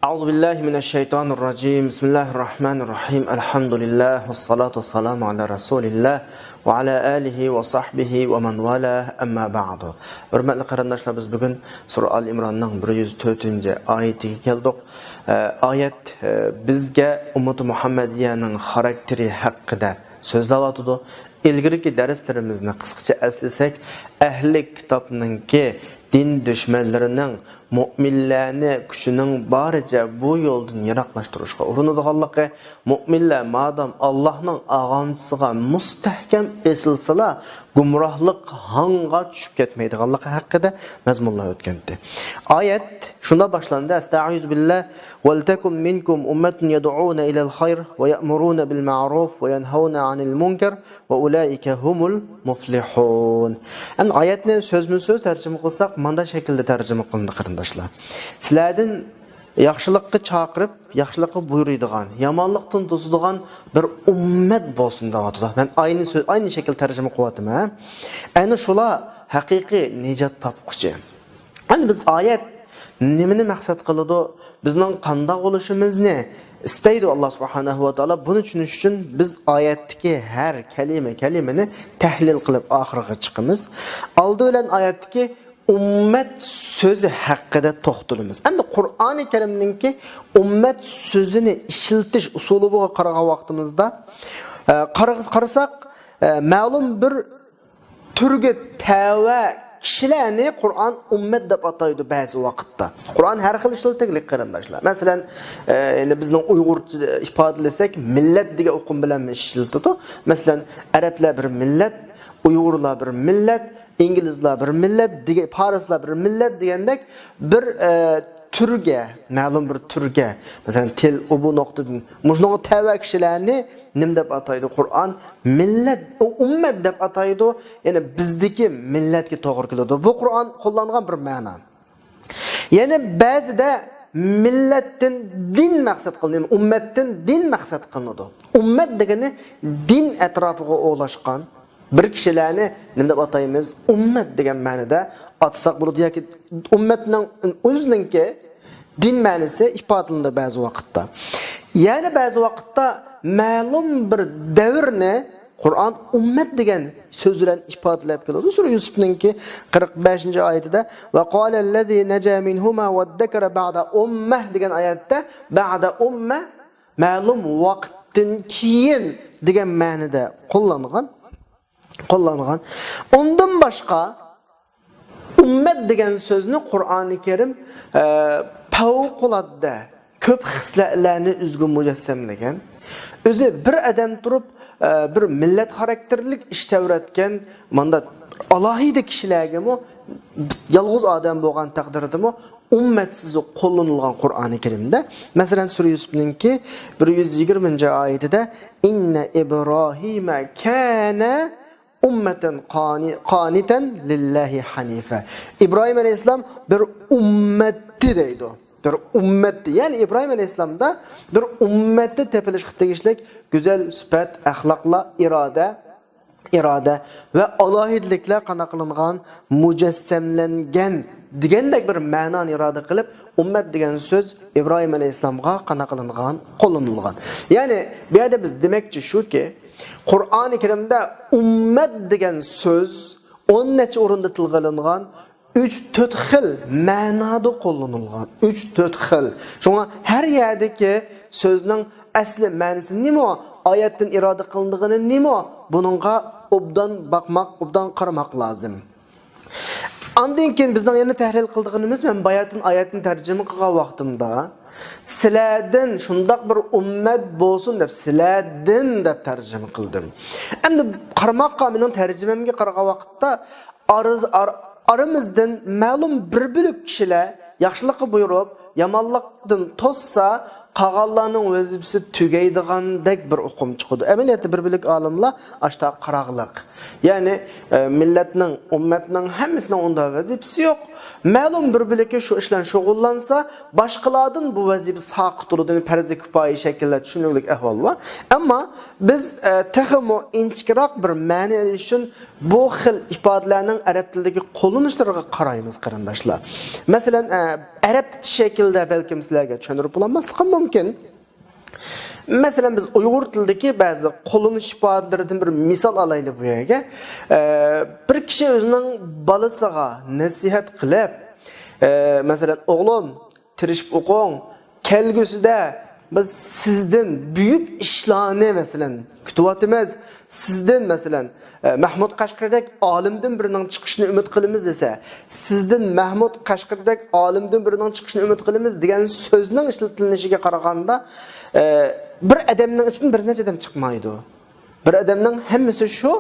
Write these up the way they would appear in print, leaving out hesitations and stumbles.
أعوذ بالله من الشيطان الرجيم بسم الله الرحمن الرحيم الحمد لله والصلاة والسلام على رسول الله وعلى آله وصحبه ومن والاه أما بعد. Hürmetli qarindoshlar, biz bugun Sura Al-Imronning 104 oyatiga keldik. Oyat bizga ummati Muhammadiyaning xarakteri haqida so'zlayotdi. Ilgirki darslarimizni qisqacha eslasak, ahli kitobningki din dushmanlarining mu'minlarni kuchining baricha bu yo'ldan yiroqlashtirishga urinadiganligi, mu'minlar madam Allohning ag'amchisiga mustahkam esilsalar gumrohlik hanga tushib ketmaydiganligi haqida mazmunlar o'tgandi. Oyat shunda boshlandi: Estaizu billah vel takum minkum ummatun yad'una ilal khayr ve ya'muruna bil ma'ruf ve yanhauna 'anil munkar ve ulaika humul muflihun. An oyatni so'zma-so'z tarjima qilsak, mana shaklda tarjima qilindi qarindoshlar. Sizlardan yaxshilikka chaqirib, yaxshilikka buyuradigan, yomonlikdan to'sadigan bir ummat bo'lsin deyapti. Men ayni shakl tarjima qilyapman. Ayni shular haqiqiy nijot topquchi. Endi biz oyat nimani maqsad qiladi? Bizning qanday bo'lishimizni istaydi Alloh subhanahu va taolo. Buni tushunish uchun biz oyatdagi har kalimani tahlil qilib oxiriga chiqamiz. Oldi bilan oyatdagi ummat so'zi haqida to'xtalamiz. Endi Qur'oni Karimningki ummat so'zini ishlatish usuliga qaragan vaqtimizda qarasak, ma'lum bir turga tava kishilarni Qur'on ummat deb ataydi ba'zi vaqtda. Qur'on har xil ishlatilgan qarindoshlar. Masalan, endi bizning Uyg'urcha ifodalasak, millat degan o'qim bilan ishlatiladi. Masalan, arablar bir millat, Uyg'urlar bir millat, İngilizlar bir millet, Parislar bir millet degandek bir turga, ma'lum bir turga, mesela til bu noktadan mujnoga tava kishilarni nim deb ataydi Qur'on? Millat, ummat deb ataydi. Ya'ni bizdagi millatga to'g'ri keladi. Bu Qur'on qo'llangan bir ma'no. Ya'ni ba'zida millatdan din maqsad qilinadi, ummatdan din maqsad qilinadi. Ummat degani din atrofiga o'lashgan bir kishilarni nima deb ataymiz? Ummat degan ma'noda atsak bo'ladi yoki ummatning o'zininki din ma'nosi ifodalanadi ba'zi vaqtda. Ya'ni ba'zi vaqtda ma'lum bir davrni Qur'on ummat degan so'z bilan ifodalab keladi. Sura Yusufningki 45-oyatida va qala allazi naja minhuma waddakara ba'da ummah degan oyatda ba'da umma ma'lum vaqtdan keyin degan ma'noda qo'llangan. Ondan başqa ummat degan so'zni Qur'oni Karim favqulodda ko'p hislatlarni o'zga mujassamlagan. O'zi bir odam turib bir millat xarakterlik ish tavratgan, manda alohida kishilarga yolg'iz odam bo'lgan taqdirdami ummat so'zi qo'llanilgan Qur'oni Karimda. Masalan, Sura Yusufningki 120-oyatida inna ibrohima kana ummatan qanitan lillahi hanifa. İbrahim Aleyhisselam bir ummetti deydi. Bir ummetti. Yani İbrahim Aleyhisselam'da bir ummette tepelişlik tegişlik güzel süpet, ahlakla, irade ve alahidlikler qanaqlangan, mucessemlengen degendek bir ma'nan irade qilib ummet degan so'z İbrahim Aleyhisselamga qanaqlangan, qo'llanilgan. Yani bu yerda biz demekçi shuki, Qur'oni Karimda ummat degan so'z 10 necha o'rinda tilg'ilingan, 3-4 xil ma'noda qo'llanilgan. 3-4 xil. Shunga har yerdagi so'zning asli ma'nosi nima, oyatdan iroda qilindigini nima, buningga obdan baqmoq, obdan qaramoq lozim. Ondan keyin bizning yana tahlil qildig'imiz, men bayatın oyatni tarjima qilgan vaqtimda sizlardan shundaq bir ummat bo'lsin deb sizlardan deb tarjima qildim. Endi qarmoqqa mening tarjimamga qaragan vaqtda aramizdan ma'lum bir bo'lak kishilar yaxshilikqa buyurib, yomonlikdan to'ssa qag'allarning vazifasi tugaydigandek bir o'qim chiqdi. Amaliyotda bir bo'lak olimlar ashta qarag'liq. Ya'ni millatning, ummatning hammasining unda vazifasi yo'q. ma'lum bir biliki şu işlen şug'ullansa, boshqalardan bu vazifa saqit bo'ladi, farzi kifoya shaklda tushunarli ahvol bor. Ammo biz texmo inchikroq bir ma'no uchun bu xil ifodalarning arab tilidagi qo'llanishlariga qaraymiz qarindoshlar. Masalan, arab shaklda balkim sizlarga tushuntirib bo'lmasligi mumkin. Mesela biz Uyghur tilidagi ba'zi qo'llanish ifodalaridan bir misol olaylik bu yerga. Bir kishi o'zining bolasiga nasihat qilib, masalan, o'g'lim, tirishib o'qing, kelgusida biz sizdan buyuk ishlarni masalan kutyapmiz. Sizdan masalan Mahmud Qashqardek olimdan birining chiqishini umid qilamiz desa, sizdan Mahmud Qashqardek olimdan birining chiqishini umid qilamiz degan so'zning ishlatilishiga qaraganda bir adamning ichidan bir necha adam chiqmaydi. Bir adamning hammasi shu,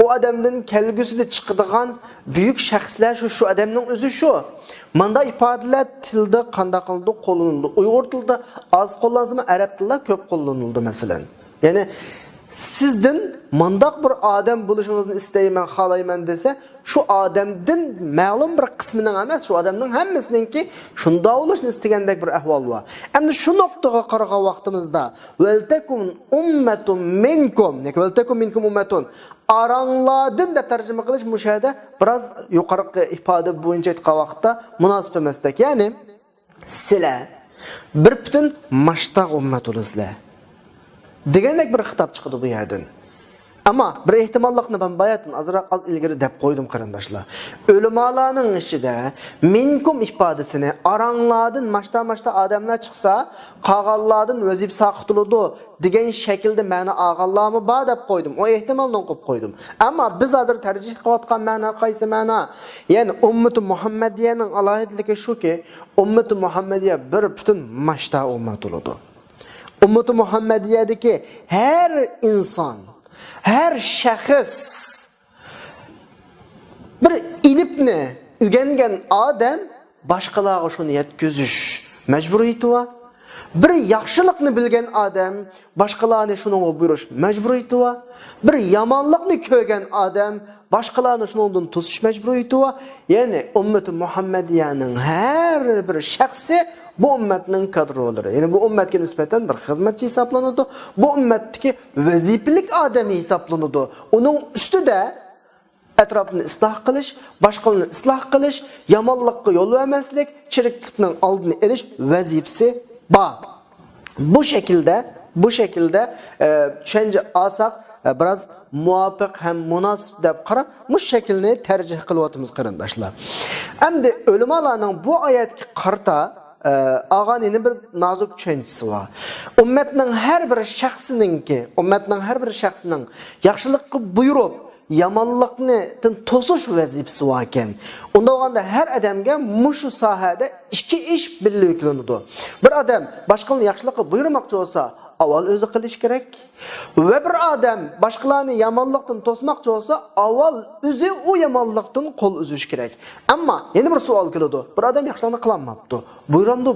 o adamdan kelgusida chiqadigan buyuk shaxslar shu adamning o'zi shu. Manda ifodalar tilda qanday qildi qo'llanildi. Uyg'ur tilida oz qo'llansa, arab tilida ko'p qo'llanildi masalan. Ya'ni sizdan mandaq bir odam bo'lishingizni istayman, xohlayman desa, shu odamdan ma'lum bir qismining emas, shu odamning hammasininki shunda bo'lishni istagandek bir ahvol bor. Endi shu nuqtaga qaragan vaqtimizda valtakum ummatun minkum, yoki valtakum minkum ummatun aranglardan da tarjima qilish mushada biroz yuqori ifoda bo'yicha aytgan vaqtda munosib emasdek. Ya'ni sizlar bir butun mashtaq ummat bo'lasizlar degandek bir xitob chiqdi bu yerdan. Ammo bir ehtimollikni ben bayatdan az ilgari deb qo'ydim qarindoshlar. Ulamolarning ichida minkum ifodasini aranglardan mashta odamlar chiqsa, qolganlardan vazif saqituladi degan shaklda ma'no olganlarmi bor deb qo'ydim. O ehtimolni qo'yib qo'ydim. Ammo biz hozir tarjih qilayotgan ma'no qaysi ma'no? Ya'ni ummati Muhammadiyaning alohidligi shuki, ummati Muhammadiya bir butun mashta ummat bo'ladi. Ummati Muhammadiyadagi her inson, her şahıs bir ilipni ügengen adam başqalarga şunu yetkizish majburiyati var. Bir yaxshilikni bilgan odam boshqalarni shunga buyurish majburiyati var. Bir yomonlikni ko'rgan odam boshqalarni shundan to'sish majburiyati var. Ya'ni ummati Muhammadiyaning har bir shaxsi bu ummatning kadrolari. Ya'ni bu ummatga nisbatan bir xizmatchi hisoblanadi. Bu ummatdagi vazifalik odam hisoblanadi. Uning ustida atrofni isloh qilish, boshqalarni isloh qilish, yomonlikqa yo'l vermaslik, chiriklikning oldini olish vazifasi bor. Bu şekilde tushuncha olsak biraz muvafiq ham munosib deb qarab, bu shaklni tarjih qilyapmiz qarindoshlar. Endi ulamolarning bu oyatga qarta ağanın bir nazik tushunchasi var. Ummatning har bir shaxsining yaxshilikqa buyurib, yomonlikni to'sish vazifasi bor ekan. Unda olganda har odamga mushu sohada ikki ish birga yuklanadi. Bir odam boshqalarni yaxshilikqa buyurmoqchi bo'lsa, avval o'zi qilish kerak. Va bir odam boshqalarni yomonlikdan to'smoqchi bo'lsa, avval o'zi u yomonlikdan qo'l uzish kerak. Ammo yana bir savol keladi. Bir odam yaxshilikni qilolmabdi, buyuramdi.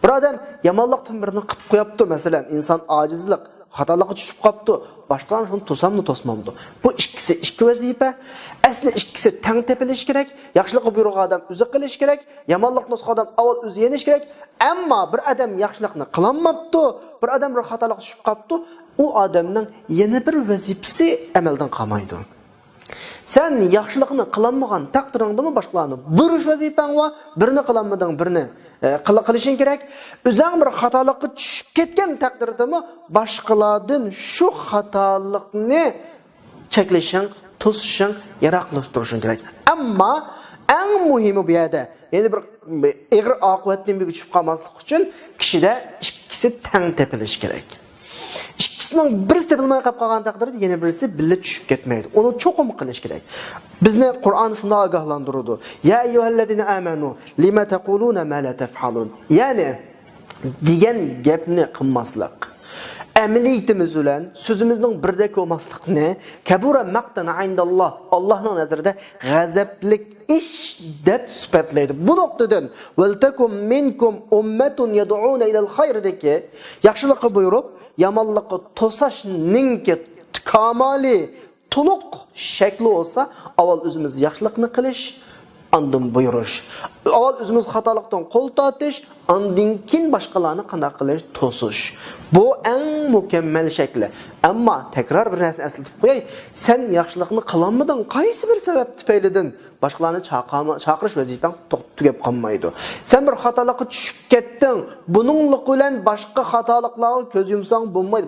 Bir odam yomonlikdan birini qilib qo'yapti, masalan, inson ojizlik, xatolikka tushib qolibdi. Boshqalar shuni to'samdi. Bu ikki vazifa. Asli ikkisi teng tepilish kerak. Yaxshilikqa buyurgan odam o'zi qilish kerak, yomonlikni to'sgan odam avval o'zi yenish kerak. Ammo bir odam yaxshilikni qilolmabdi, bir odam bir xatolikka tushib qolibdi, u odamning yana bir vazifasi amaldan qolmaydi. Sen yaxshilikni qilolmagan taqdiringdami boshqalarni buyurish vazifang va birini qilolmading, birini qilishing kerak. O'zing bir xatolikka tushib ketgan taqdirdami boshqalardan shu xatolikni cheklashing, to'sishing, yaroqlashtirishing kerak. Ammo eng muhimi bu yerda, ya'ni bir ig'ir oqibatdan bir tushib qolmaslik uchun kishida ikkisi teng tepilish kerak. İkisining birisi tepilmay qolgan taqdirda yana birisi birga tushib ketmaydi. Uni cho'qim qilish kerak. Bizni Qur'on shunday ogohlantiradi. Ya ayyuhallazina amanu lima taquluna ma la taf'alun. Ya'ni degan gapni qilmaslik. Amaliyatimiz bilan so'zimizning birdek bo'lmaslikni kabura maqtan indalloh, Allohning nazarida g'azablik ish deb sifatlaydi. Bu nuqtadan valtakum minkum ummatun yad'una ila al-khayrdagi yaxshilikqa buyurib, yomonlikqa to'sashning kamoli to'liq shakli olsa, avval o'zimiz yaxshilikni qilish, andın buyuruş. Avval özümüz xatolikdan qo'l tortish, andın keyin boshqalarni qanday qilish to'sish. Bu eng mukammal shakli. Ammo takror bir narsani eslatib qo'yay, sen yaxshilikni qilolmading, qaysi bir sabab tufaylidan boshqalarni chaqirish vazifang tugab qolmaydi. Sen bir xatolikka tushib ketding, buningla bilan boshqa xatoliklarga ko'z yumsang bo'lmaydi.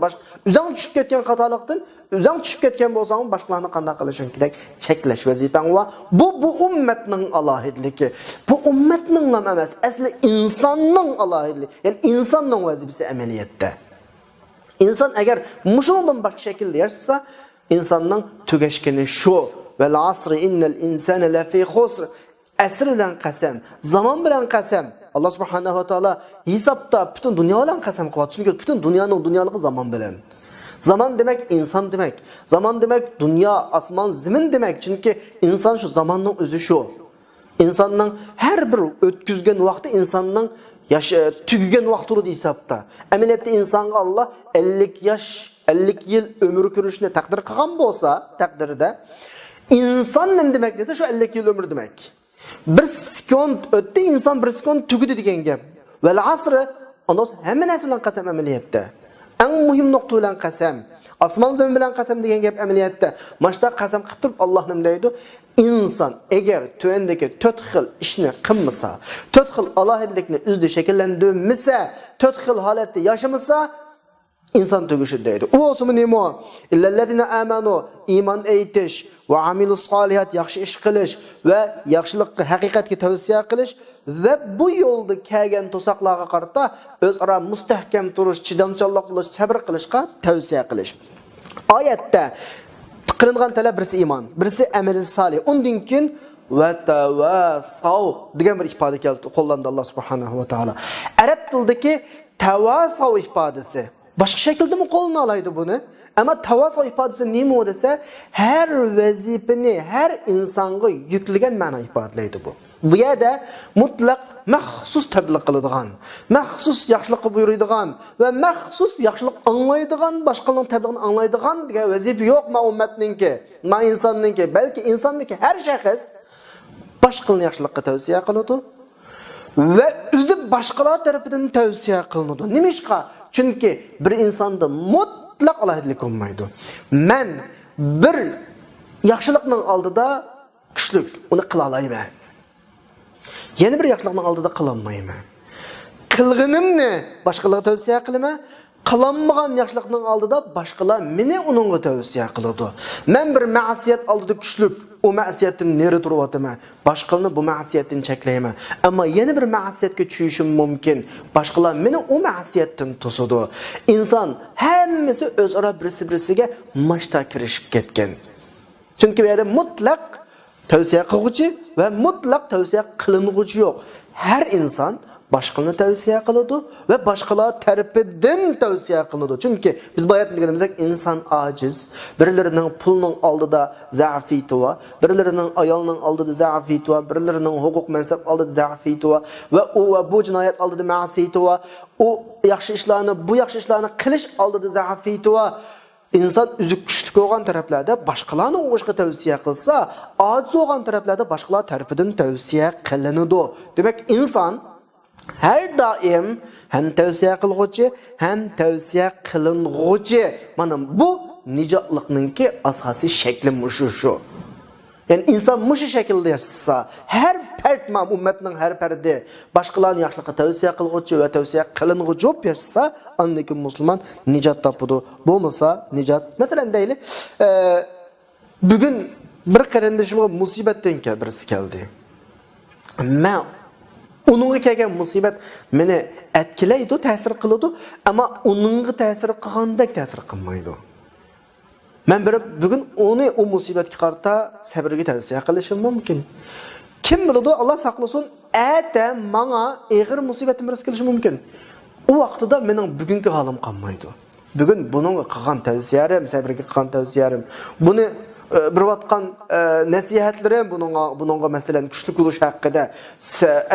O'zing tushib ketgan xatolikdan o'zing tushib ketgan bo'lsang, boshqalarni qanday qilishing kerak? Cheklash vazifang va bu ummatning alohidligi. Bu ummatning ham emas, asli insonning alohidligi. Ya'ni insonning vazifasi amaliyotda. İnsan eğer muşundan başka şekilde yaşasa, insanın tügeşkeni şu. Vel asri innel insane lefi khusr. Esr bilen qasam, zaman bilen qasam. Allah subhanahu wa ta'ala hesapta bütün dünya bilen qasam qılat. Çünkü bütün dünyalığı zaman bilen. Zaman demek insan demek. Zaman demek dünya, asman, zemin demek. Çünkü insan şu zamanın özü şu. İnsanın her bir ötküzgen vakti insanın tügügen vaqtını hesapta. Əməliyyatda insanga Allah 50 yıl ömür körüşünə təqdir qılğan bolsa, təqdirdə insan nə demək desə şu 50 yıl ömür demək. Bir sekund ötdü, insan bir sekund tügüdü degan gap. Vel asr ondan həmin nəsə bilan qasam əməliyyatda. Ən mühim nöqtə bilan qasam. Asman zemin bilan qasam degan gap əməliyyatda. Maşda qasam qılıb turib Allah nə deydi? İnsan eğer tövendeki 4 xil işini qılmasa, 4 xil alohidlikni o'zida shakllantirmasa, 4 xil holatda yashamasa, inson tug'ishi deydi. U o'simi nima? Illallazina amanu, iymon aytish va amilus solihat, yaxshi ish qilish va yaxshilikni haqiqatga tavsiya qilish va bu yo'lda kelgan to'saqlarga qarata o'zaro mustahkam turish, chidamchanlik qilish, sabr qilishga tavsiya qilish. Oyatda qilingan talab birisi iymon, birisi amali solih. Undan keyin va tavasav degan bir ifoda keldi, qo'llandi Alloh subhanahu va taolo. Arab tilidagi tavasav ifodasi boshqa shaklda mi qo'llanila oladi buni? Ama tavasav ifodasi nima desa, har vazifani har insonga yuklangan ma'no ifodalaydi bu. Bu yerda mutlaq maxsus tabliq qiladigan, maxsus yaxshilikqa buyuradigan va maxsus yaxshilik anglaydigan, boshqalarning tabliğini anglaydigan degan vazifa yo'q ma ummatninki, ma insonninki, balki insonniki har shaxs boshqalarning yaxshilikqa tavsiya qiladi va o'zi boshqalar tarafidan tavsiya qilinadi. Nimishqa? Chunki bir insonda mutlaq alohidlik bo'lmaydi. Men bir yaxshilikning oldida kuchli, uni qila olmayman. Yeni bir yaxshilikning oldida qilolmayman. Qilganimni boshqalarga tavsiya qilaman. Qilolmagan yaxshilikning oldida boshqalar meni uningga tavsiya qiladi. Men bir ma'siyat oldida kuchli, u ma'siyatdan neri turyapman. Boshqalarni bu ma'siyatdan cheklayman. Ammo yana bir ma'siyatga tushishim mumkin. Boshqalar meni u ma'siyatdan to'sadi. Inson hammasi o'zaro birisi-birisiga mashta kirishib ketgan. Chunki bu yerda mutlaq tavsiya qiluvchi va mutlaq tavsiya qilinuvchi yo'q. Har inson boshqalarni tavsiya qiladi va boshqalar tarafidan tavsiya qilinadi. Chunki biz bayat bilganimizda inson ojiz, birlarining pulning oldida za'fiyati va birlarining ayolning oldida za'fiyati va birlarining huquq mansab oldida za'fiyati va bu jinoyat oldida ma'siyati va u yaxshi ishlarni qilish oldida za'fiyati va inson o'zi kuchli bo'lgan taraflarda boshqalarni o'qishga tavsiya qilsa, ojiz bo'lgan taraflarda boshqalar tarafidan tavsiya qilinadi. Demak, inson her daim hem tavsiya qilguvchi, hem tavsiya qilinguvchi. Mana bu nijotlikninki asosiy shakli shu. Yani inson mushu shaklda yashasa, har fard ummatning har fardi boshqalarni yaxshilikqa tavsiya qilguvchi va tavsiya qilinguvchi bo'lib yashasa, andiki musulmon nijot topadi. Bo'lmasa nijot. Masalan deylik, bugun bir qarindishimga musibatdan birisi keldi. Men uningga kelgan musibat meni etkilaydi, ta'sir qiladi, ammo uningga ta'sir qilgandek ta'sir qilmaydi. Men bugun uni o musibatga qarata sabrga tavsiya qilishim mumkin. Kim biladi, Alloh saqlasin, ata menga og'ir musibatim ris kelishi mumkin. U vaqtida mening bugungi holim qolmaydi. Bugun buningga qilgan tavsiyarim, sabrga qilgan tavsiyarim, buni bir vatqan nasihatlarim buningga masalan kuchli bo'lish haqida,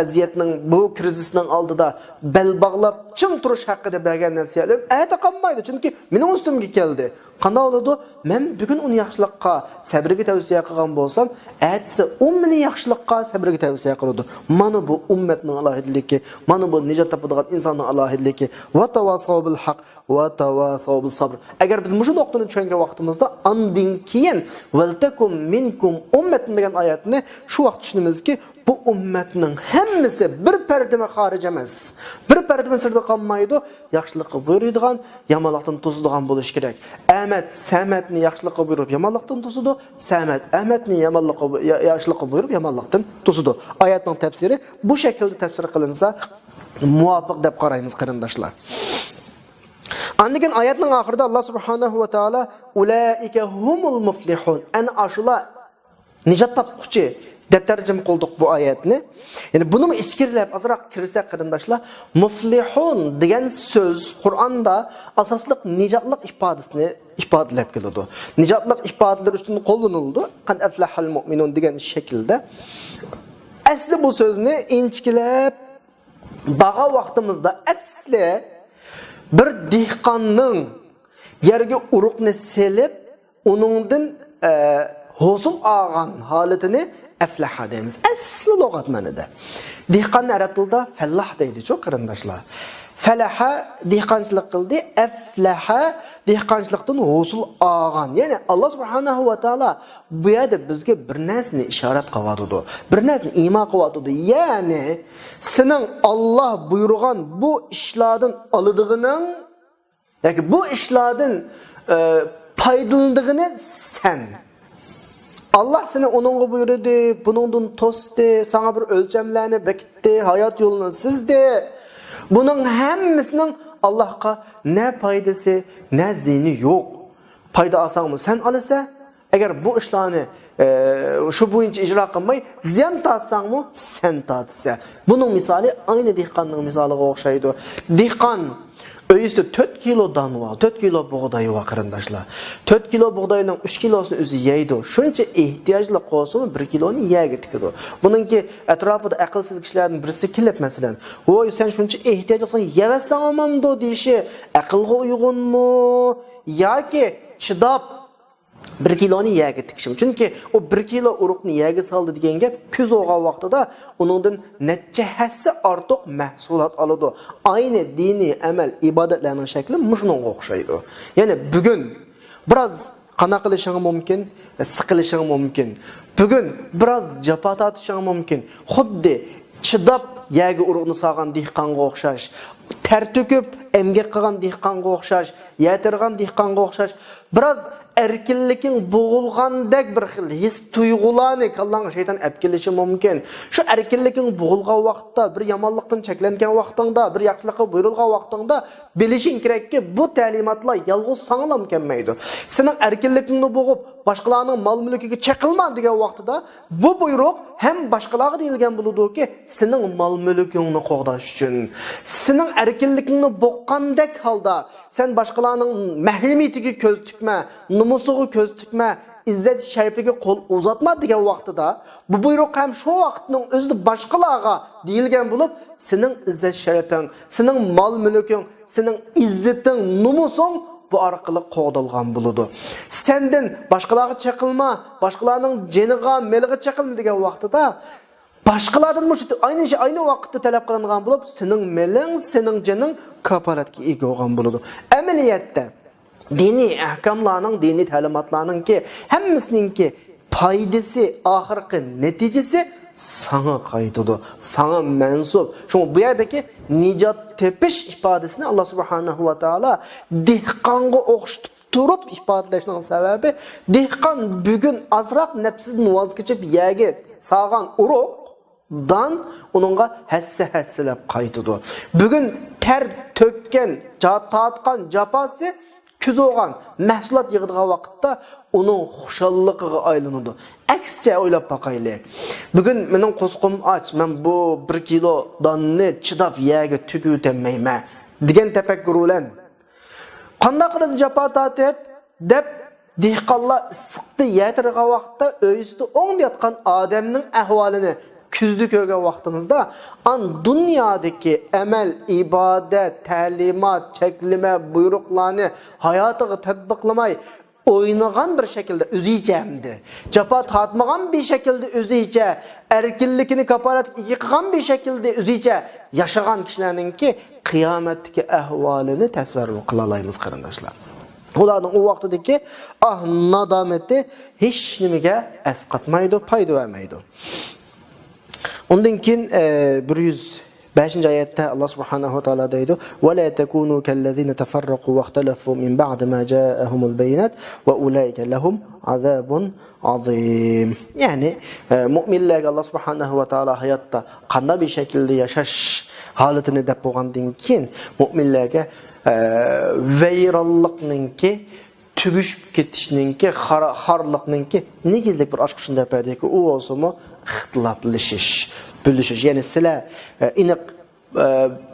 aziyatning bu krizisning oldida bel bog'lab chim turish haqida bergan nasihatlar ayta qolmaydi, chunki mening ustimga keldi. Qanday bo'ladi? Men bugun uni yaxshilikqa, sabrga tavsiya qilgan bo'lsam, aytsa u meni yaxshilikqa, sabrga tavsiya qiladi. Mana bu ummatning alohidligi, mana bu nijot topadigan insonning alohidligi. Va tavasav bil haq va tavasav bis sabr. Agar biz shu nuqtani tushungan vaqtimizda andin keyin valtakum minkum ummatun degan oyatni shu vaqt tushunamizki, bu ummatning hammasi bir pardama xorij emas. Bir pardama sirda qolmaydi, yaxshilikqa buyuradigan, yomonlikdan to'sadigan bo'lish kerak. Ahmad Samadni yaxshilikqa buyurib yomonlikdan to'sadi, Samad Ahmadni yaxshilikqa buyurib yomonlikdan to'sadi. Oyatning tafsiri bu shaklda tafsir qilinsa muvofiq deb qaraymiz qarindoshlar. Andikin oyatning oxirida Alloh subhanahu va taolo ulaika humul muflihun. Ana ashula nijot topquchi deb tarjima qildik bu oyatni. Ya'ni buni ichkirilab azroq kirsa qarindoshlar, muflihun degan so'z Qur'onda asosliq nijotlik ifodasini ifodalab keladi. Nijotlik ifodalar uchun qo'llanildi. Qad aflahal mu'minun degan shaklda. Asli bu so'zni inchkilab bağa vaqtimizda asli bir dehqonning yerga uruqni selib, uningdan hosil olgan holatini aflaha deymiz. Asli lug'at ma'noda. Dehqonni arab tilida fallah deydi-ku qarindoshlar. Falaha dehqonchilik qildi, aflaha dehqonchilikdan hosil olgan. Ya'ni Alloh subhanahu va taolo bu yerda bizga bir narsani ishorat qilyapti. Bir narsani iymon qilyapti. Ya'ni sening Alloh buyurgan bu ishlardan oladigining yoki bu ishlardan foydalandigini sen Allah seni onunla buyurdu, bunundan tosti, sana bir ölçemlerini bekletti, hayat yolunu sizdi. Bunun hemmisinin Allah'a ne faydası, ne zihni yok. Fayda alsan mı sen alırsa, eğer bu işlerini şu boyunca icra kılmayı, ziyan tatsan mı sen tatsa. Bunun misali aynı dehqanın misali okşaydı. Dehqan Öyüstü 4 kilodan var, 4 kilo buğdayı var qarindoshlar. 4 kilo buğdayının 3 kilosini o'zi yeydi. Shuncha ehtiyojli qolsa 1 kiloni yeyga tikadi. Buningki atrofida aqlsiz kishilarning birisi kelib masalan, "Voy, sen shuncha ehtiyoj olsan, yevasan olmamdi" deyishi aqlga uyg'unmi yoki chidab 1 kiloni yeyga tikishim. Chunki o 1 kilo uruqni yeyga soldi degan gap ko'z o'g'an vaqtida uningdan necha hassa ortiq mahsulot oladi. Ayni diniy amal ibodatlarning shakli shunga o'xshaydi. Ya'ni bugun biroz qana qilishing mumkin, siqilishing mumkin. Bugun biroz jafo tortishing mumkin. Xuddi chidab yeyga uruqni solgan dehqonga o'xshash, ter to'kib emgak qilgan dehqonga o'xshash, yatirgan dehqonga o'xshash, biroz erkinlikin boğulgandek bir xil his tuyg'ularni kallang şeytan epkilishi mumkin. Shu erkinlikin boğulgan vaqtda, bir yomonlikdan cheklangan vaqtingda, bir yaxshilikqa buyurilgan vaqtingda bilishing kerakki, bu ta'limotlar yolg'iz sanglam kelmaydi. Sening erkinlikingni bo'g'ib, boshqalarning mol-mulkiga chaqilma degan vaqtida bu buyruq hem boshqalarga deyilgan bo'ladi-ki, sening mol-mulkingni qo'g'dash uchun, sening erkinlikingni boqqandek holda sen boshqalarning mahremiyatiga ko'z tikma, numusiga ko'z tikma, izzat sharifiga qo'l uzatma degan vaqtida bu buyruq ham shu vaqtning o'zida boshqalarga deyilgan bo'lib, sening izzat sharifing, sening mol-mulking, sening izzating, numusing bu orqali qo'g'dilgan bo'ladi. Sendan boshqalarga chaqilma, boshqalarning jiniga, meliga chaqilma degan vaqtida boshqalardan ayni vaqtda talab qilingan bo'lib, sening meling, sening jining kafolatga ega bo'lgan bo'ladi. Amaliyotda diniy ahkomlarning, diniy ta'limotlarningki hammasininki foydasi, oxirgi natijasi sana qaytadi, sana mansub. Shunga bu yerdagi nijot tepish ifodasini Alloh subhanahu va taolo dehqonga o'xshatib turib ifodalashning sababi, dehqon bugun azroq nafsidan voz kechib yegi sog'an uruq dan onunğa hassa-hassalab qaytıdı. Bugün ter tökken, tatqan japası küz olğan mahsulat yığıdığan vaqtda onun xuşallıqıga aylanıdı. Aksçe oylab baqaylı. Bugün mening qo'sqim aç, men bu 1 kilo danni chidab yega tugutmayma degan tafakkur bilan qanday qiladi japa tatib deb dehqonlar issiqda yetirgan vaqtda o'yisida o'ngda yotgan odamning ahvolini küzdü ko'rgan vaqtimizda an dunyodagi amal, ibodat, ta'limot, cheklama, buyruqlarni hayotiga tatbiqlamay oynagan bir şekilde özüycemdi. Capa tatmagan bir şekilde özüyce, erkinlikini kaparat yıkıgan bir şekilde özüyce yaşagan kişilerinki kıyametteki ahvalini tasavvur kılalayımız qarindoshlar. Ularning o vaqtidagi nadameti hech nimaga asqatmaydi, foyda vermaydi. Ondan keyin 105 oyatda Allah subhanahu wa taala deydi: "Va la takunu kallazina tafarraqu wa ikhtalafu min ba'di ma ja'ahumul bayinat va ulaika lahum azabun azim." Yani müminlerge Allah subhanahu wa taala hayatda qanday bir şekilde yaşaş halatını dep bolgandan keyin müminlerge vayronlikninki tugishib ketishninki xorliqninki negizlik bir ochqishini depdiki u bo'lsa-mu ixtiloflashish, bilishish. Ya'ni sizlar aniq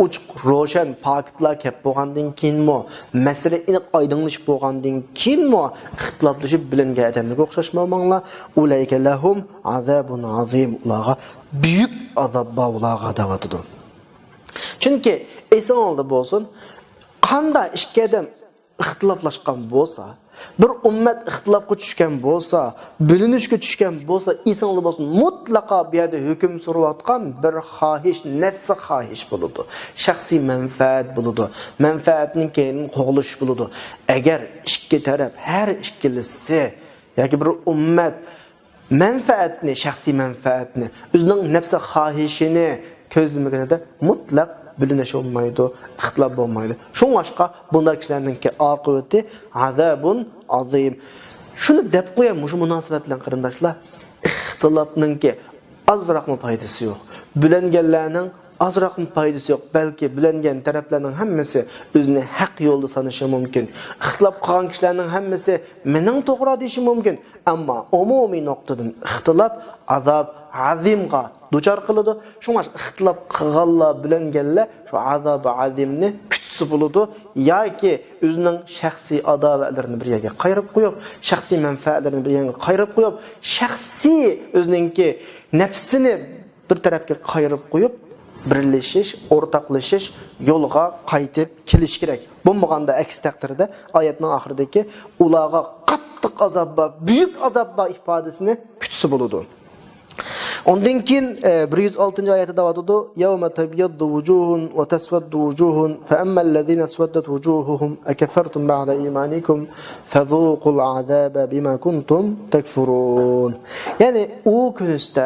uchuq ro'shan faktlar kelib bo'lgandan keyinmi, masala aniq oydinlashib bo'lgandan keyinmi ixtiloflashib bilingan odamlarga o'xshashmamanglar. Ulayka lahum azabun azim. Ularga buyuk azob bor ularga da'vatdir. Chunki eson oldi bo'lsin, qanday ikki odam ixtiloflashgan bo'lsa, bir ummat ixtilofga tushgan bo'lsa, bo'linishga tushgan bo'lsa, esingli bo'lsin, mutlaqo bu yerda hukm surayotgan bir xohish, nafsi xohish bo'ladi. Shaxsiy manfaat bo'ladi. Manfaatning keyin qo'g'ilish bo'ladi. Agar ikki taraf har ikkilisi yoki bir ummat manfaatni, shaxsiy manfaatni, o'zining nafsi xohishini ko'zlamaganida mutlaq bilinish olmaydi, ixtilof bo'lmaydi. Shunga bunday kishilarningki oqibati azabun azim. Shuni deb qo'yamiz shu munosabat bilan qarindoshlar. Ixtilofningki azroqmi foydasi yo'q. Bilinganlarning azroqmi foydasi yo'q. Balki bilingan taraflarning hammasi o'zini haq yo'lda sanashi mumkin. Ixtilof qilgan kishilarning hammasi mening to'g'ri deyishi mumkin. Ammo umumiy nuqtadan ixtilof azob azimga duchor qiladi. Shunga ixtilof qilganlar bilinganlar shu azob azimni kutsa bo'ladi yoki o'zining shaxsiy adovatlarini bir yerga qayrib qo'yib, shaxsiy manfaatlarini bir yerga qayrib qo'yib, shaxsiy o'ziningki nafsini bir tarafga qayrib qo'yib, birlashish, o'rtaqlashish yo'lga qaytib kelish kerak. Bo'lmaganda aks taqdirda oyatning oxiridagi ularga qattiq azob, buyuk azob ifodasini kutsa bo'ladi. Ondan keyin 106-oyatda davatida yawma tabyaddu wujuhun wa taswaddu wujuhun fa ammal ladzina aswaddat wujuhuhum akafartum ba'da imanikum fadhuqul azaba bima kuntum takfurun. Yani o günüste,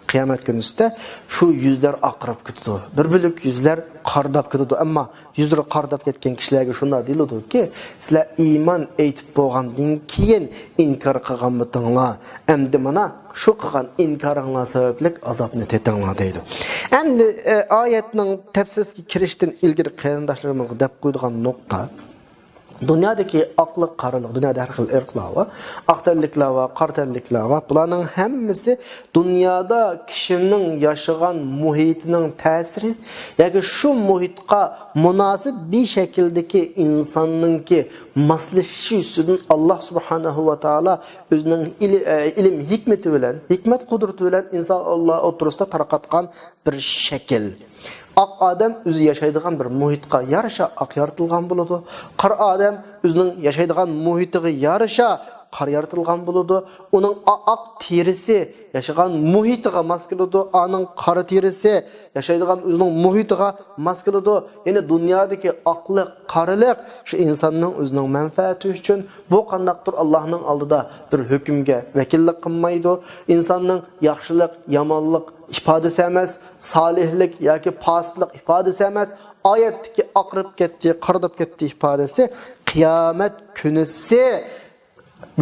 kıyamet günüste şu yüzler aqrab ketdi. Bir bilik yüzler qardab ketdi. Amma yüzler qardab ketgan kishilarga shunday deyiladi ki, sizlar iymon aytib bo'lgandan keyin inkor qilganmidinglar. Endi mana shu qilgan inkoringlar sababli azobni tetinglar deydi. Endi oyatning tafsirga kirishdan ilgari qarindoshlarimizga deb qo'ydigan nuqta dünyadaki aqliq qarilik, dünyada har xil irqlar va aqtalliklar va qartalliklar va bularning hammasi dunyoda kishining yashagan muhitining ta'siri yoki shu muhitga munosib bir shakldagi insonningki maslashishi ustidan Alloh subhanahu va taolo o'zining ilm hikmati bilan, hikmat qudrati bilan inson Alloh o'tirisida tarqatgan bir shakl. Aq odam o'zi yashaydigan bir muhitga yarasha aq yaratilgan bo'ladi. Qora odam o'zining yashaydigan muhitiga yarasha qor yaratilgan bo'ladi. Uning aq terisi yashagan muhitiga mos keladi. Uning qora terisi yashaydigan o'zining muhitiga mos keladi. Ya'ni dunyodagi aqliq, qarilik shu insonning o'zining manfaati uchun bu qandaqdir Allohning oldida bir hukmga vakillik qilmaydi. Insonning yaxshilik, yomonlik ifodasi emas, solihlik yoki poslik ifodasi emas, oyatdagi aqrib ketdi, qardab ketdi ifodasi qiyomat kunisi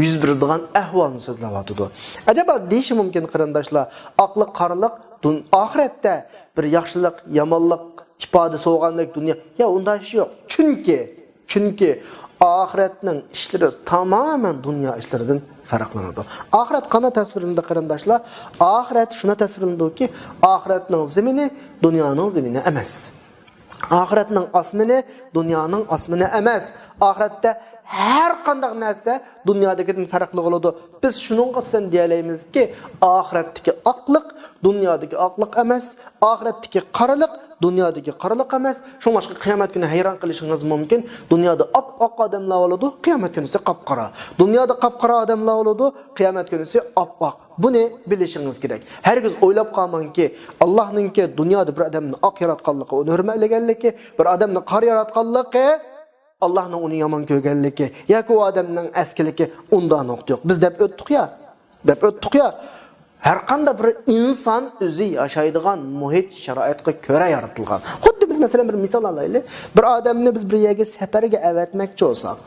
yuz beradigan ahvolni so'zlayotdi. Acaba deyish mumkin qarindoshlar, aqliq qarilik oxiratda bir yaxshilik, yomonlik ifodasi bo'lgandek dunyo, ya unday ish yo'q. Chunki oxiratning ishlari tamoman dunyo ishlaridan farqlanadi. Oxirat qana tasvirida qarindoshlar, oxirat shuna tasvirlandiki, oxiratning zemini dunyoning zemini emas. Oxiratning osmini dunyoning osmini emas. Oxiratda her qandaq narsa dunyodagidan farqli bo'ladi. Biz shuningga sen deyalaymiz-ki, oxiratdagi aqliq dunyodagi aqliq emas, oxiratdagi qarilik dunyodagi qarilik emas. Shunga boshqa qiyomat kuni hayron qilishingiz mumkin. Dunyoda oq odamlar bo'ladi, qiyomat kunisi qop-qora. Dunyoda qop-qora odamlar bo'ladi, qiyomat kunisi oq. Buni bilishingiz kerak. Herkes o'ylab qolmangki, Allohninki dunyoda bir odamni oq yaratganligi, uni hurmatlaganligi, bir odamni qora yaratganligi Allah'ın onu yaman ko'rganligi yoki u odamning askiligi undan yo'q. Biz deb o'tdik ya. Har qanday bir inson o'zi yashaydigan muhit sharoitga ko'ra yaratilgan. Xuddi biz masalan bir misol olaylik. Bir odamni biz bir yerga safarga avatmoqchi bo'lsak,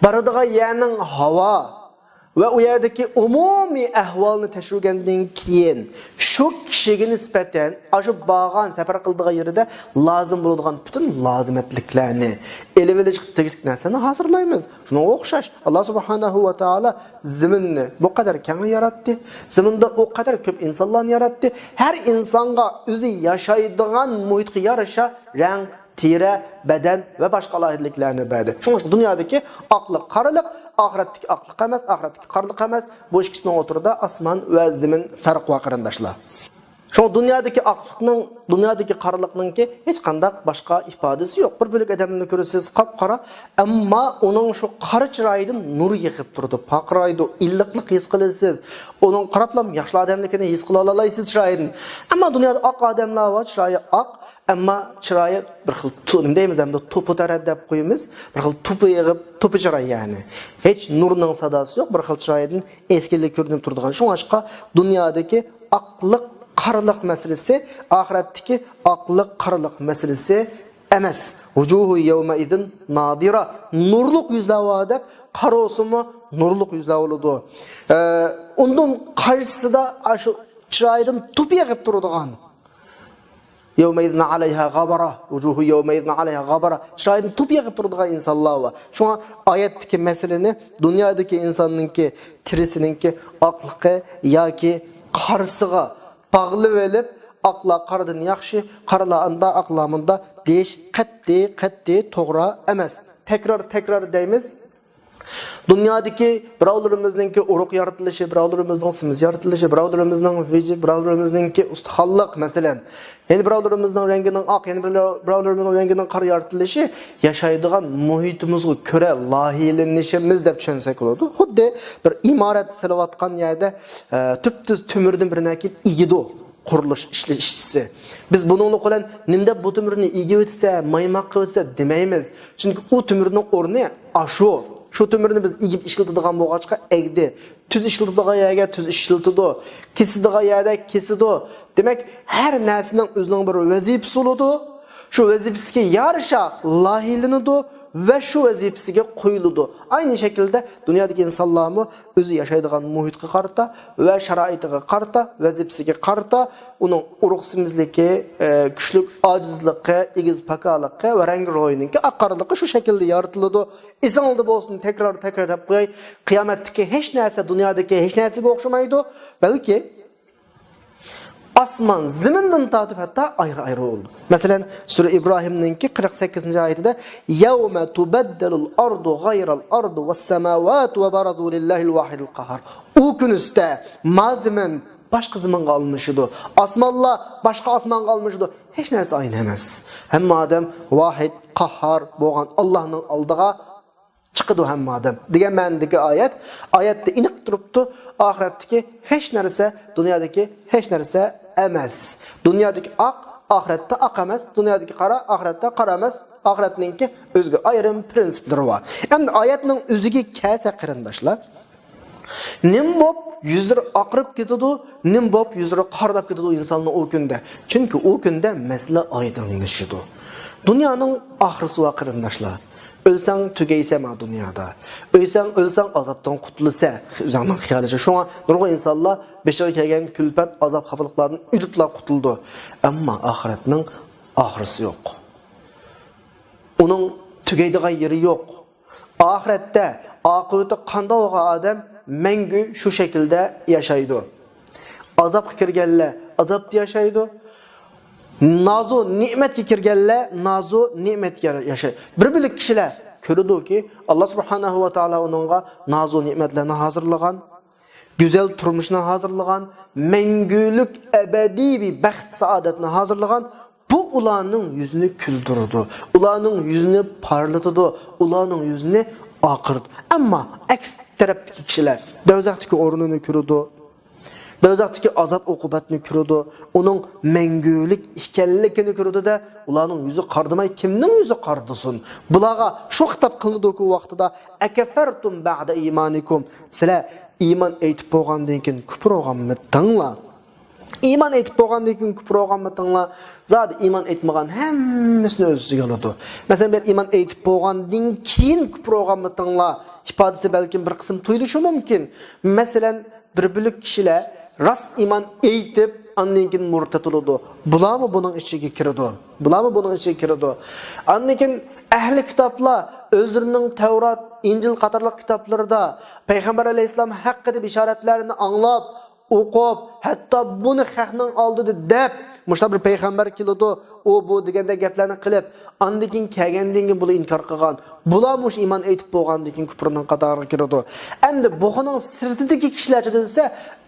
baradigan yerning havo ve o yerdeki umumi ahvalını teşvirgendiğin keyin şu kişiye nispeten aşı bağan sefer kıldığı yerde lazım bulunduğun bütün lazimetliklerini elevelici teknik nesini hazırlayımız. Şuna okşaş. Allah subhanahu ve taala zeminini bu kadar kendi yarattı. Zeminde o kadar köp insanlar yarattı. Her insanga özü yaşaydığın muhitki yarışa renk, tire, beden ve başka lahirliklerini verdi. Çünkü dünyadaki aklı, karılık, ahiretteki aqliq emas, ahiretteki qarliq emas. Bu ikisinin oturda asman ve zemin farq var qarindoshlar. Şu dünyadaki aqliqning, dünyadaki qarliqninki hech qanday boshqa ifodasi yo'q. Bir bölük adamni ko'rasiz, qop-qora, ammo uning shu qora chiroyidan nur yiqib turdi. Paqraydi, illiqlik his qilasiz. Uning qarablam yaxshi odamligini his qila olasiz chiroyidan. Ammo dunyoda oq odamlar bor, chiroyi oq. Ama chiroyi bir xil nima deymiz, hamda to'pi tarad deb qo'yamiz. Bir xil to'pi yig'ib, to'pi chiroy yani. Hech nurning sadosi yo'q, bir xil chiroydan eskilik ko'rinib turadigan. Shunga dunyodagi aqliq, qarilik masalasi, oxiratdagi aqliq, qarilik masalasi emas. Vujuhu yawma idin nadira. Nurliq yuzlar deb qarosimi nurliq yuzlar bo'ladi. Undan qarshisida shu chiroydan to'pi yig'ib turadigan يومئذ عليها غبرة وجوه يومئذ عليها غبرة şayet tup yakıp durduğu insanlar var. Şu an ayetteki meseleni dünyadaki insanınki tirisininki aklıqı ya ki karısıga bağlı velip akla qaradan yaxşı qaralanda aqlamında deyiş qatti toğra emas. Tekrar deymiz. Dünyadaki birovlarimizninki uruq yaratılışı, birovlarimizning simiz yaratılışı, birovlarimizning fizik, birovlarimizninki ustaxonlik masalan. Yani birovlarimizning rangining oq, yani birovlarimizning rangining qora yaratılışı yaşaydigan muhitimizga ko'ra loyihalanishimiz deb tushunsak bo'ladi. Xuddi bir imorat salayotgan yerda tüptüz tümürden bir nakit igidi qurilish ishchisi. Biz buningni bilan nimda bu tümürni igib o'tsa, maymoq qilsa demaymiz. Chunki u tümürning o'rni ashu. Şu tümürünü biz igib işiltidigan bo'lg'achqa egdi. Tüz işiltidigan yerga tüz işiltidi. Kesidigan yerda kesidi. Demek her narsaning o'zining bir vazifasi bo'ladi. Şu vazifasiga yarasha loyihalanadi ve şu vazifasiga qo'yiladi. Aynı şekilde dünyadaki insanlarımı o'zi yashaydigan muhitga qarata ve sharoitiga qarata, vazifasiga qarata, uning urug'simizligi, kuchlik ojizligi, egiz pakaligi ve rang ro'yininki aqarligi şu şekilde yaratiladi. Esanolda bo'lsin, tekrar deb qo'yay. Qiyomatdagi hech narsa dunyodagi hech narsaga o'xshamaydi, balki asman zemindan tatib hatta ayrı oldu. Mesela Sure İbrahim'ninki 48. ayetinde "Yevme tubaddelul ardu gayral ardu ve's semawati ve barazu lillahil vahidil qahar." O günüste mazimin başqa zaman qalmışdı. Asmanlar başqa asman qalmışdı. Heç narsa aynı emas. Hamma adam vahid qahar bo'lgan Allohning oldiga chiqadi hamma adam. Degan ma'nodagi oyatda iniq turibdi. Oxiratdagi hech narsa dunyodagi hech narsa emas. Dunyodagi oq oxiratda oq emas, dunyodagi qora oxiratda qora emas. Oxiratninki o'ziga ayrim prinsiplari bor. Endi oyatning o'ziga kelsa qarindoshlar, nim bo'p yuzlari oqirib ketadi, nim bo'p yuzlari qorlab ketadi insonning o kunda. Chunki o kunda masala oydinlashadi. Dunyoning oxirisi va qarindoshlar. Ölsen tügeysem dünyada. Ölsen azaptan qutulsa, özünün xiyalice. Şu an nurg'un insanlar beşer kelgan külfat, azap, xafalıqlardan ülüplar qutuldu. Ama ahiretinin ahirisi yok. Onun tügeydiği yeri yok. Ahirette, akıbeti qanda olgan adam mengü şu şekilde yaşaydı. Azap kirgelle, azapta yaşaydı. Nazu nimet kirgelle, nazu nimet yaşaydı. Bir kişiler ko'rdiki, Alloh subhanahu va taolo uningga nozu ne'matlarni hozirlagan, go'zal turmushni hozirlagan, mangulik abadiy bir baxt saodatni hozirlagan. Bu ularning yuzini kuldirdi, ularning yuzini parlatadi, ularning yuzini oqirdi. Ammo aks tarafdagi kishilar do'zaxdagi o'rnini ko'rdi. Do'zaxdagi azob uqubatni ko'rdi, uning mangulik ekanligini ko'rdi-da, ularning yuzi qardimay kimning yuzi qardisin? Bularga shu xitob qildi-ku vaqtida akafartum ba'da imanikum. Sizlar iymon aytib bo'lgandan keyin kufr qilganmidinglar? İman etib bo'lgandan keyin kufr qilganmidinglar? Zot iymon etmagan hammasini o'ziga oladi. Masalan, ben iymon etib bo'lgandan keyin kufr qilganmidinglar? İfadesi balkim bir qism tuyulishi mumkin. Masalan, bir bilik kishilar ras iman eytib ondan keyin murtad bo'ladi. Bularmi buning ichiga kiradi? Bularmi buning ichiga kiradi? Ondan keyin ahli kitoblar o'zlarining Tavrat, Injil qatorliq kitoblarida payg'ambar alayhisalom haqida bishoratlarni anglab, o'qib, hatto buni haqning oldida deb mushta bir payg'ambar keladi, u bu deganda gaplarni qilib, ondan keyin kelgandan keyin buni inkor qilgan. Bular mush iymon aytib bo'lgandan keyin kufrning qatoriga kiradi. Endi buning sirtidagi kishilar desa,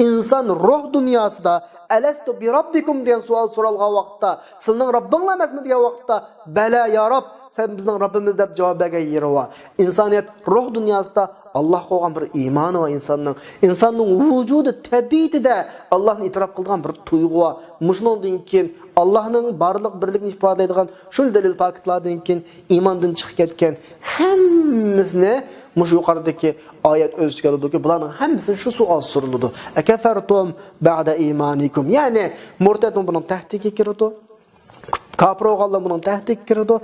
inson ruh dunyosida alastu bi robbikum degan savol so'ralgan vaqtda, sizning Robbinglar emasmi degan vaqtda, bala ya Rob, sen bizning Robbimiz deb javob bergan yeri va insoniyat ruh dunyosida Alloh qo'ygan bir iymoni va insonning vujudi tabiatida Allohni e'tirof qilgan bir tuyg'u va mushundan keyin Allohning barliq birlikni ifodalaydigan shul dalil faktlardan keyin iymondan chiqib ketgan hammasini mush yuqoridagi oyat o'ziga oladi. Bularning hammasini shu savol so'raladi. Akafartum ba'da imanikum. Ya'ni murtad buning tahtiga kiradi. Kafir olganlar bunun tahtiga kiradi.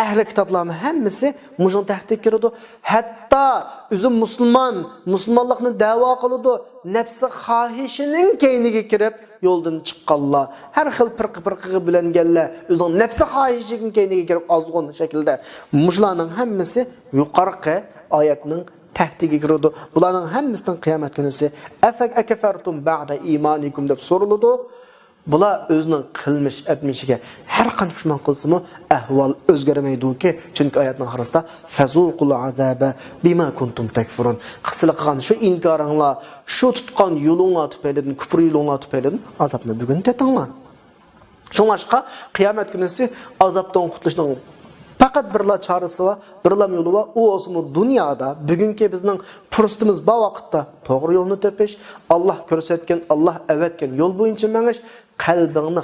Ahli kitoblarning hammasi mushun tahtiga kiradi. Hatto o'zi musulmonlikni da'vo qiladi, nafsi xohishining keyniga kirib yo'ldan chiqqanlar, har xil pirqi bilan gellar, o'zining nafsi xohishining keyniga kirib ozg'un shaklda mushlarning hammasi yuqorqi oyatning tahtiga kiradi. Bularning hammasidan qiyomat kunisi akafartum ba'da imanikum deb so'raladi. Bular o'zining qilmish etmishiga har qancha pishman qilsa-mu ahvol o'zgarmaydi-ki, chunki oyatning oxirida fazuqul azaba bima kuntum takfurun. Qisli qilgan shu inkoringlar, shu tutgan yo'linglar tufaylidan, kufr yo'linglar tufaylidan azobni bugun tetinglar. Shuningcha qiyomat kunisi azobdan qutulishning faqat birla chorasi va birla yo'li va u o'smi dunyoda bugungi bizning fursatimiz bu vaqtda to'g'ri yo'lni tepish, Alloh ko'rsatgan, Alloh avatgan yo'l bo'yicha menish, qalbingni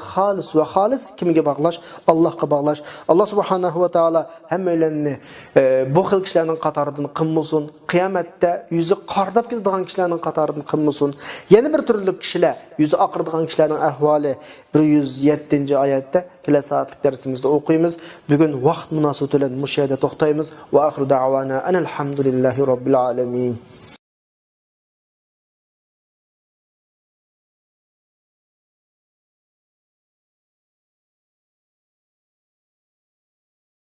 xolis kimga bog'lash? Allohga bog'lash. Alloh subhanahu va taolo hammalarni bu xil kishilarning qatoridan qilmasin. Qiyomatda yuzi qordab ketadigan kishilarning qatoridan qilmasin. Yana bir turli kishilar, yuzi oqiradigan kishilarning ahvoli 107-oyatda kelasi soatlik darsimizda o'qiymiz. Bugun vaqt munosabati bilan mush yerda to'xtaymiz. Va oxiru da'vana alhamdulillahi robbil alamin.